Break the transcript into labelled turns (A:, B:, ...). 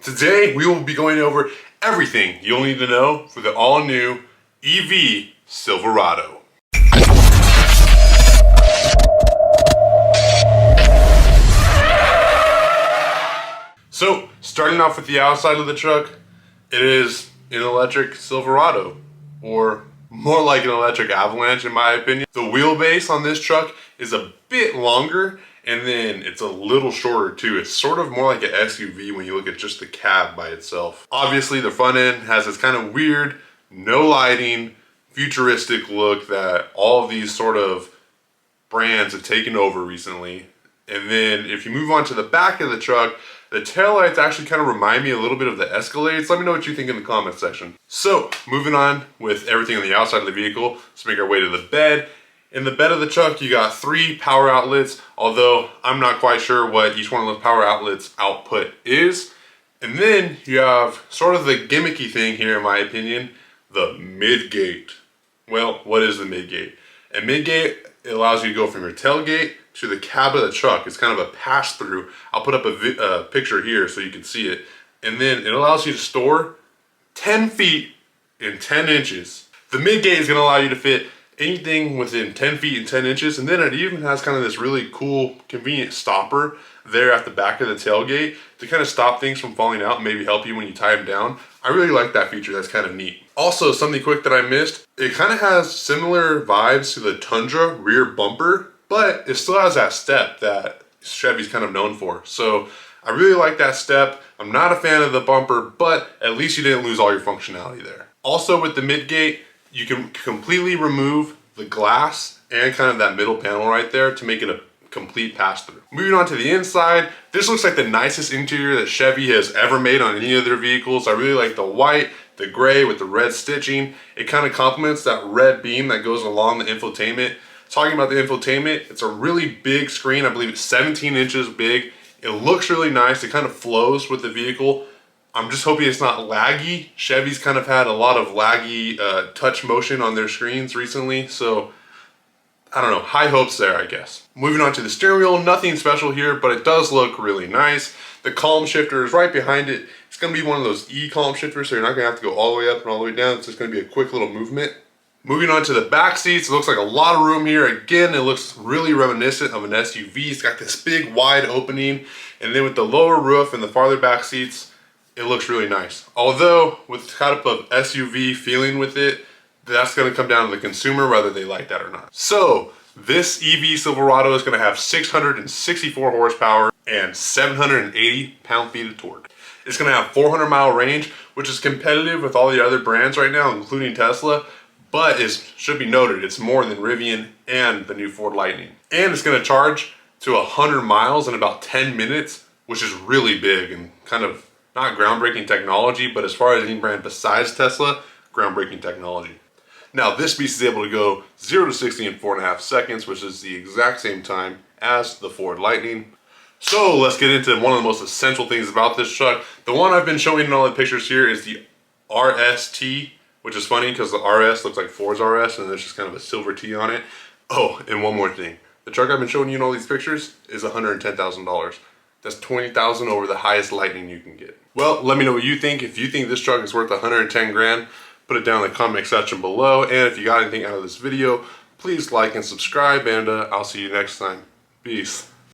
A: Today we will be going over everything you'll need to know for the all-new EV Silverado. So, starting off with the outside of the truck, it is an electric Silverado, or more like an electric Avalanche in my opinion. The wheelbase on this truck is a bit longer, and then it's a little shorter too. It's sort of more like an SUV when you look at just the cab by itself. Obviously the front end has this kind of weird, no lighting, futuristic look that all of these sort of brands have taken over recently. And then if you move on to the back of the truck, the taillights actually kind of remind me a little bit of the Escalades. Let me know what you think in the comment section. So, moving on with everything on the outside of the vehicle, let's make our way to the bed. In the bed of the truck, you got 3 power outlets, although I'm not quite sure what each one of those power outlets output is. And then you have sort of the gimmicky thing here, in my opinion, the midgate. Well, what is the midgate? A midgate, it allows you to go from your tailgate to the cab of the truck. It's kind of a pass-through. I'll put up a picture here so you can see it. And then it allows you to store 10 feet in 10 inches. The midgate is going to allow you to fit anything within 10 feet and 10 inches. And then it even has kind of this really cool, convenient stopper there at the back of the tailgate to kind of stop things from falling out and maybe help you when you tie them down. I really like that feature. That's kind of neat. Also, something quick that I missed, it kind of has similar vibes to the Tundra rear bumper, but it still has that step that Chevy's kind of known for. So I really like that step. I'm not a fan of the bumper, but at least you didn't lose all your functionality there. Also with the midgate, you can completely remove the glass and kind of that middle panel right there to make it a complete pass-through. Moving on to the inside, this looks like the nicest interior that Chevy has ever made on any of their vehicles. I really like the white, the gray with the red stitching. It kind of complements that red beam that goes along the infotainment. Talking about the infotainment, it's a really big screen. I believe it's 17 inches big. It looks really nice. It kind of flows with the vehicle. I'm just hoping it's not laggy. Chevy's kind of had a lot of laggy touch motion on their screens recently, so I don't know, high hopes there, I guess. Moving on to the steering wheel, nothing special here, but it does look really nice. The column shifter is right behind it. It's gonna be one of those E-column shifters, so you're not gonna have to go all the way up and all the way down. It's just gonna be a quick little movement. Moving on to the back seats, it looks like a lot of room here. Again, it looks really reminiscent of an SUV. It's got this big wide opening, and then with the lower roof and the farther back seats, it looks really nice. Although, with kind of SUV feeling with it, that's gonna come down to the consumer whether they like that or not. So, this EV Silverado is gonna have 664 horsepower and 780 pound-feet of torque. It's gonna have 400-mile range, which is competitive with all the other brands right now, including Tesla, but it should be noted, it's more than Rivian and the new Ford Lightning. And it's gonna charge to 100 miles in about 10 minutes, which is really big and kind of not groundbreaking technology, but as far as any brand besides Tesla, groundbreaking technology. Now this beast is able to go 0 to 60 in 4.5 seconds, which is the exact same time as the Ford Lightning. So let's get into one of the most essential things about this truck. The one I've been showing in all the pictures here is the RST, which is funny because the RS looks like Ford's RS and there's just kind of a silver T on it. Oh, and one more thing. The truck I've been showing you in all these pictures is $110,000. That's $20,000 over the highest Lightning you can get. Well, let me know what you think. If you think this truck is worth 110 grand, put it down in the comment section below. And if you got anything out of this video, please like and subscribe, and I'll see you next time. Peace.